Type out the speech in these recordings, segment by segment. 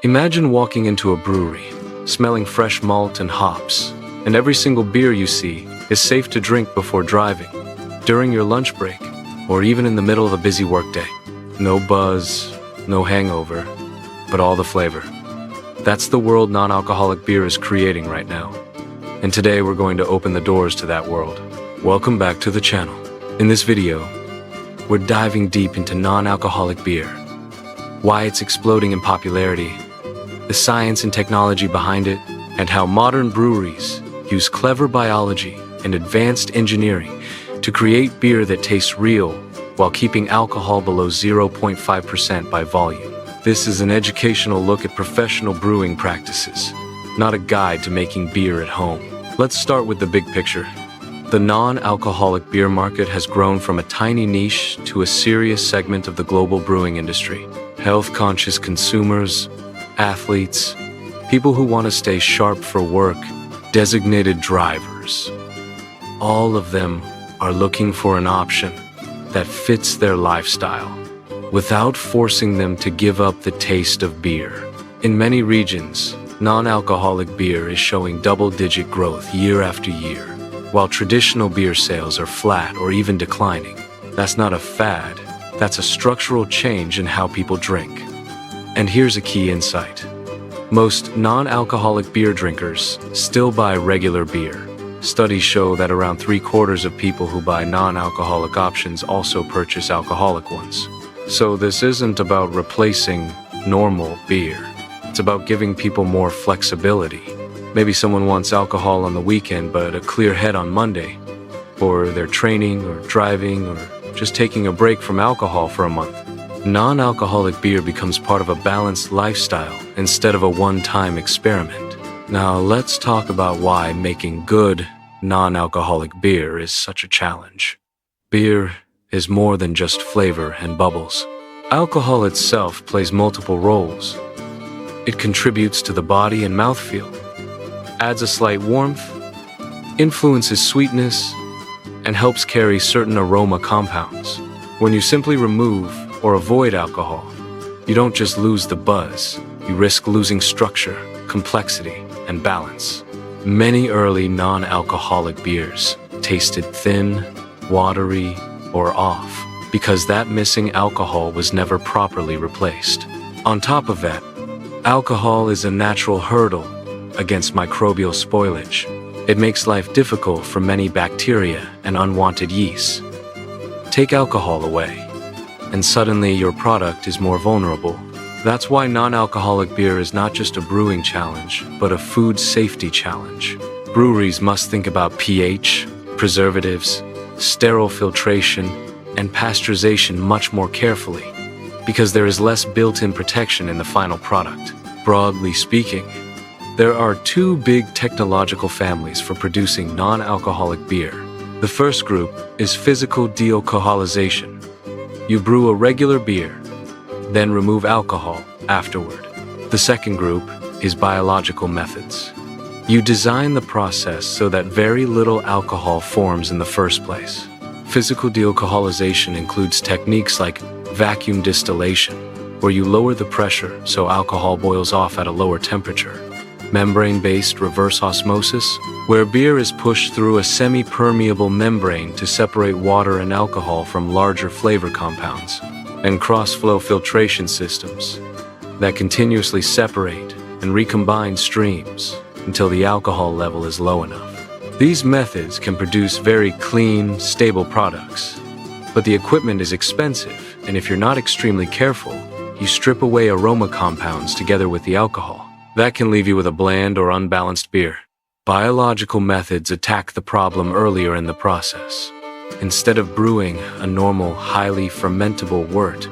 Imagine walking into a brewery, smelling fresh malt and hops, and every single beer you see is safe to drink before driving, during your lunch break, or even in the middle of a busy workday. No buzz, no hangover, but all the flavor. That's the world non-alcoholic beer is creating right now. And today we're going to open the doors to that world. Welcome back to the channel. In this video, we're diving deep into non-alcoholic beer, why it's exploding in popularity, the science and technology behind it, and how modern breweries use clever biology and advanced engineering to create beer that tastes real while keeping alcohol below 0.5% by volume. This is an educational look at professional brewing practices, not a guide to making beer at home. Let's start with the big picture. The non-alcoholic beer market has grown from a tiny niche to a serious segment of the global brewing industry. Health-conscious consumers, athletes, people who want to stay sharp for work, designated drivers. All of them are looking for an option that fits their lifestyle, without forcing them to give up the taste of beer. In many regions, non-alcoholic beer is showing double-digit growth year after year, while traditional beer sales are flat or even declining. That's not a fad, that's a structural change in how people drink. And here's a key insight. Most non-alcoholic beer drinkers still buy regular beer. Studies show that around 3/4 of people who buy non-alcoholic options also purchase alcoholic ones. So this isn't about replacing normal beer. It's about giving people more flexibility. Maybe someone wants alcohol on the weekend but a clear head on Monday, or they're training or driving or just taking a break from alcohol for a month. Non-alcoholic beer becomes part of a balanced lifestyle instead of a one-time experiment. Now let's talk about why making good non-alcoholic beer is such a challenge. Beer is more than just flavor and bubbles. Alcohol itself plays multiple roles. It contributes to the body and mouthfeel, adds a slight warmth, influences sweetness, and helps carry certain aroma compounds. When you simply remove or avoid alcohol, you don't just lose the buzz, you risk losing structure, complexity, and balance. Many early non-alcoholic beers tasted thin, watery, or off because that missing alcohol was never properly replaced. On top of that, alcohol is a natural hurdle against microbial spoilage. It makes life difficult for many bacteria and unwanted yeasts. Take alcohol away, and suddenly your product is more vulnerable. That's why non-alcoholic beer is not just a brewing challenge, but a food safety challenge. Breweries must think about pH, preservatives, sterile filtration, and pasteurization much more carefully, because there is less built-in protection in the final product. Broadly speaking, there are two big technological families for producing non-alcoholic beer. The first group is physical dealcoholization. You brew a regular beer, then remove alcohol afterward. The second group is biological methods. You design the process so that very little alcohol forms in the first place. Physical dealcoholization includes techniques like vacuum distillation, where you lower the pressure so alcohol boils off at a lower temperature. Membrane-based reverse osmosis, where beer is pushed through a semi-permeable membrane to separate water and alcohol from larger flavor compounds. And cross-flow filtration systems that continuously separate and recombine streams until the alcohol level is low enough. These methods can produce very clean, stable products, but the equipment is expensive, and if you're not extremely careful, you strip away aroma compounds together with the alcohol. That can leave you with a bland or unbalanced beer. Biological methods attack the problem earlier in the process. Instead of brewing a normal, highly fermentable wort,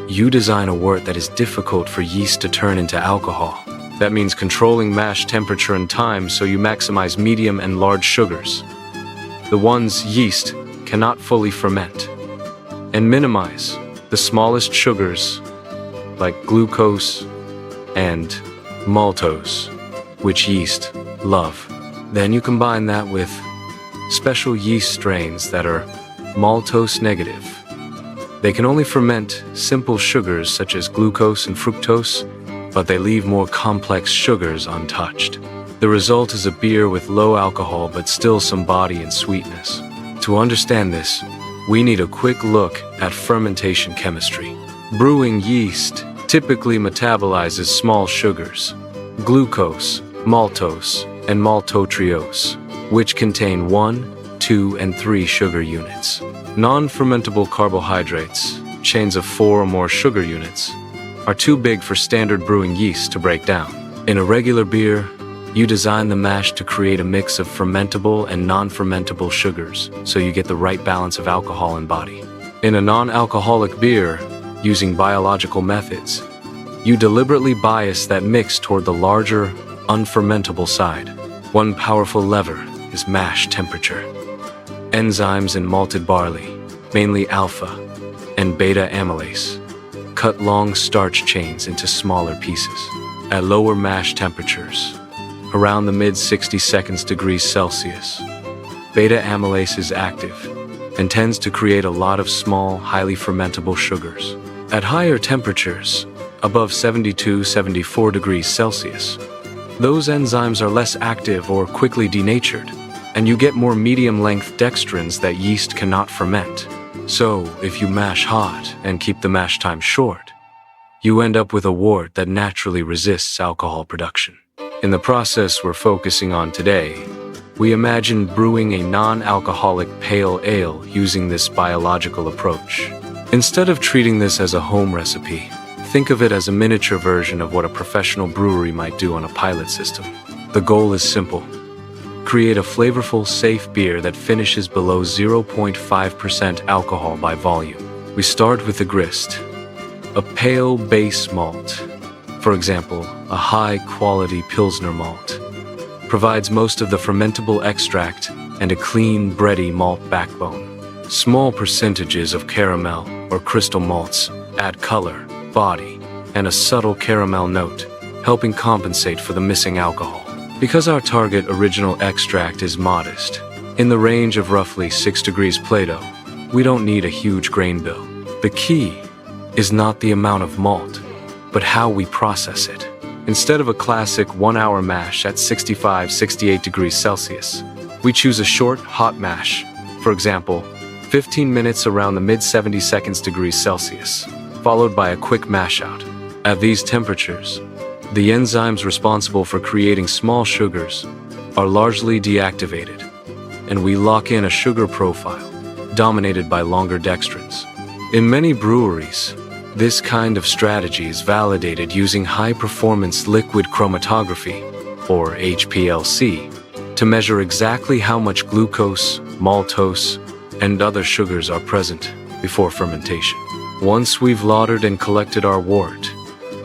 you design a wort that is difficult for yeast to turn into alcohol. That means controlling mash temperature and time so you maximize medium and large sugars, the ones yeast cannot fully ferment, and minimize the smallest sugars like glucose and maltose, which yeast love. Then you combine that with special yeast strains that are maltose-negative. They can only ferment simple sugars such as glucose and fructose but they leave more complex sugars untouched. The result is a beer with low alcohol but still some body and sweetness. To understand this, we need a quick look at fermentation chemistry. Brewing yeast typically metabolizes small sugars, glucose, maltose, and maltose, which contain 1, 2, and 3 sugar units. Non-fermentable carbohydrates, chains of 4 or more sugar units, are too big for standard brewing yeast to break down. In a regular beer, you design the mash to create a mix of fermentable and non-fermentable sugars, so you get the right balance of alcohol and body. In a non-alcoholic beer, using biological methods, you deliberately bias that mix toward the larger, unfermentable side. One powerful lever is mash temperature. Enzymes in malted barley, mainly alpha and beta amylase, cut long starch chains into smaller pieces. At lower mash temperatures, around the mid-60 degrees Celsius, beta amylase is active and tends to create a lot of small, highly fermentable sugars. At higher temperatures, above 72-74 degrees Celsius, those enzymes are less active or quickly denatured, and you get more medium-length dextrins that yeast cannot ferment. So, if you mash hot and keep the mash time short, you end up with a wort that naturally resists alcohol production. In the process we're focusing on today, we imagine brewing a non-alcoholic pale ale using this biological approach. Instead of treating this as a home recipe, think of it as a miniature version of what a professional brewery might do on a pilot system. The goal is simple. Create a flavorful, safe beer that finishes below 0.5% alcohol by volume. We start with the grist, a pale base malt. For example, a high-quality Pilsner malt provides most of the fermentable extract and a clean, bready malt backbone. Small percentages of caramel or crystal malts add color, body, and a subtle caramel note, helping compensate for the missing alcohol. Because our target original extract is modest, in the range of roughly 6 degrees Plato, we don't need a huge grain bill. The key is not the amount of malt, but how we process it. Instead of a classic 1-hour mash at 65-68 degrees Celsius, we choose a short, hot mash, for example, 15 minutes around the mid-70 degrees Celsius, followed by a quick mash out. At these temperatures, the enzymes responsible for creating small sugars are largely deactivated, and we lock in a sugar profile dominated by longer dextrins. In many breweries, this kind of strategy is validated using high-performance liquid chromatography, or HPLC, to measure exactly how much glucose, maltose, and other sugars are present before fermentation. Once we've lathered and collected our wort,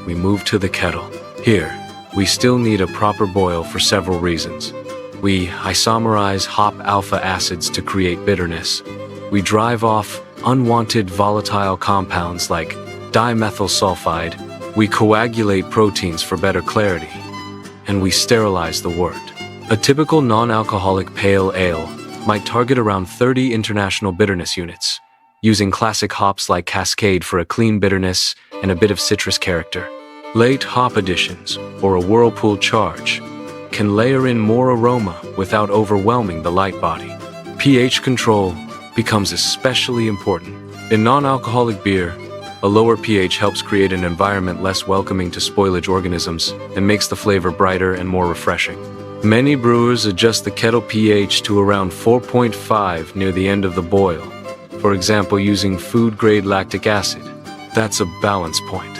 we move to the kettle. Here, we still need a proper boil for several reasons. We isomerize hop alpha acids to create bitterness. We drive off unwanted volatile compounds like dimethyl sulfide. We coagulate proteins for better clarity. And we sterilize the wort. A typical non-alcoholic pale ale might target around 30 international bitterness units, using classic hops like Cascade for a clean bitterness and a bit of citrus character. Late hop additions, or a whirlpool charge, can layer in more aroma without overwhelming the light body. pH control becomes especially important. In non-alcoholic beer, a lower pH helps create an environment less welcoming to spoilage organisms and makes the flavor brighter and more refreshing. Many brewers adjust the kettle pH to around 4.5 near the end of the boil, for example using food-grade lactic acid. That's a balance point.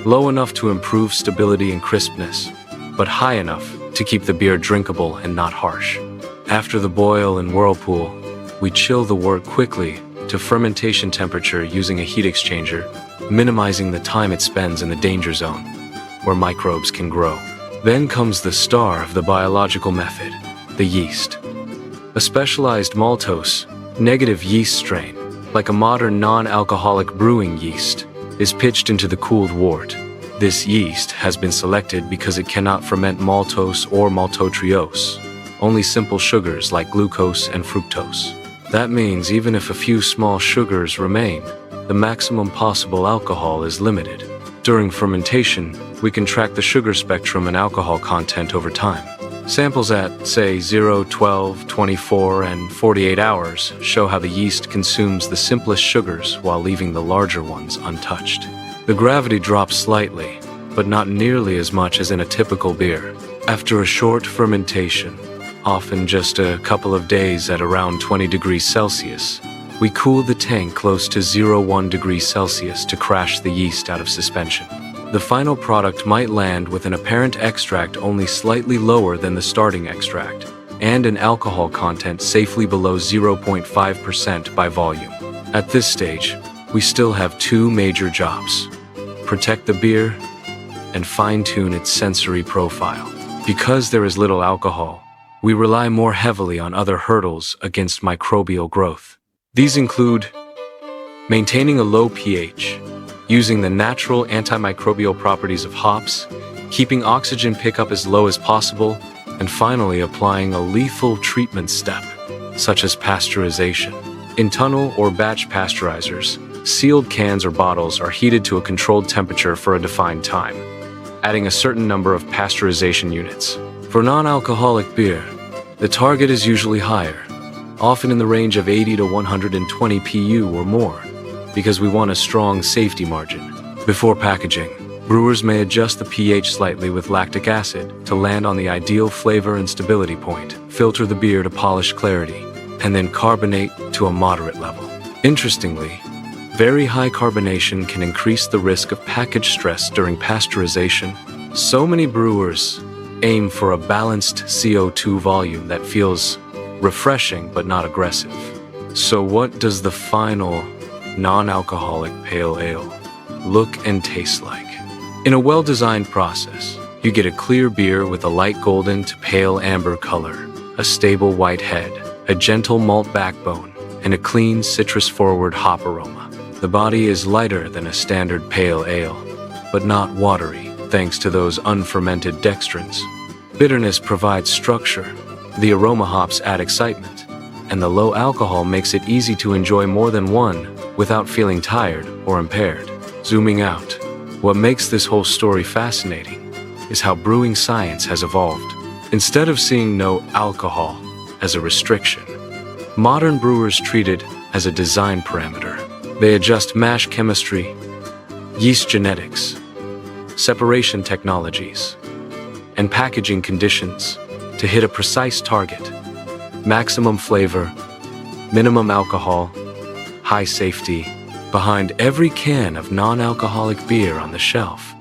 Low enough to improve stability and crispness, but high enough to keep the beer drinkable and not harsh. After the boil and whirlpool, we chill the wort quickly to fermentation temperature using a heat exchanger, minimizing the time it spends in the danger zone, where microbes can grow. Then comes the star of the biological method, the yeast. A specialized maltose-negative yeast strain, like a modern non-alcoholic brewing yeast, is pitched into the cooled wort. This yeast has been selected because it cannot ferment maltose or maltose, only simple sugars like glucose and fructose. That means even if a few small sugars remain, the maximum possible alcohol is limited. During fermentation, we can track the sugar spectrum and alcohol content over time. Samples at, say, 0, 12, 24, and 48 hours show how the yeast consumes the simplest sugars while leaving the larger ones untouched. The gravity drops slightly, but not nearly as much as in a typical beer. After a short fermentation, often just a couple of days at around 20 degrees Celsius, we cool the tank close to 0.1 degrees Celsius to crash the yeast out of suspension. The final product might land with an apparent extract only slightly lower than the starting extract, and an alcohol content safely below 0.5% by volume. At this stage, we still have two major jobs: protect the beer and fine-tune its sensory profile. Because there is little alcohol, we rely more heavily on other hurdles against microbial growth. These include maintaining a low pH, using the natural antimicrobial properties of hops, keeping oxygen pickup as low as possible, and finally applying a lethal treatment step, such as pasteurization. In tunnel or batch pasteurizers, sealed cans or bottles are heated to a controlled temperature for a defined time, adding a certain number of pasteurization units. For non-alcoholic beer, the target is usually higher, often in the range of 80 to 120 pu or more, because we want a strong safety margin. Before packaging, brewers may adjust the pH slightly with lactic acid to land on the ideal flavor and stability point, filter the beer to polish clarity, and then carbonate to a moderate level. Interestingly, very high carbonation can increase the risk of package stress during pasteurization. So many brewers aim for a balanced CO2 volume that feels refreshing but not aggressive. So what does the final non-alcoholic pale ale look and taste like? In a well-designed process, you get a clear beer with a light golden to pale amber color, a stable white head, a gentle malt backbone, and a clean citrus-forward hop aroma. The body is lighter than a standard pale ale, but not watery, thanks to those unfermented dextrins. Bitterness provides structure, the aroma hops add excitement, and the low alcohol makes it easy to enjoy more than one without feeling tired or impaired. Zooming out, what makes this whole story fascinating is how brewing science has evolved. Instead of seeing no alcohol as a restriction, modern brewers treat it as a design parameter. They adjust mash chemistry, yeast genetics, separation technologies, and packaging conditions to hit a precise target: maximum flavor, minimum alcohol, high safety. Behind every can of non-alcoholic beer on the shelf,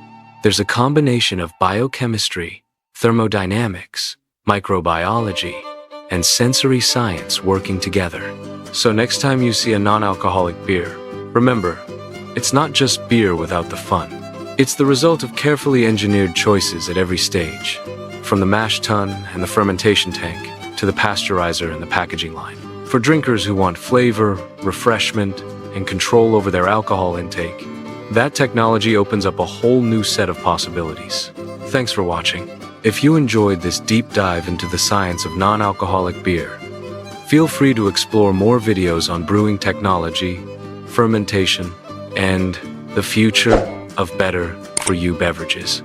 there's a combination of biochemistry, thermodynamics, microbiology, and sensory science working together. So next time you see a non-alcoholic beer, remember, it's not just beer without the fun. It's the result of carefully engineered choices at every stage, from the mash tun and the fermentation tank to the pasteurizer and the packaging line. For drinkers who want flavor, refreshment, and control over their alcohol intake, that technology opens up a whole new set of possibilities. Thanks for watching. If you enjoyed this deep dive into the science of non-alcoholic beer, feel free to explore more videos on brewing technology, fermentation, and the future of better-for-you beverages.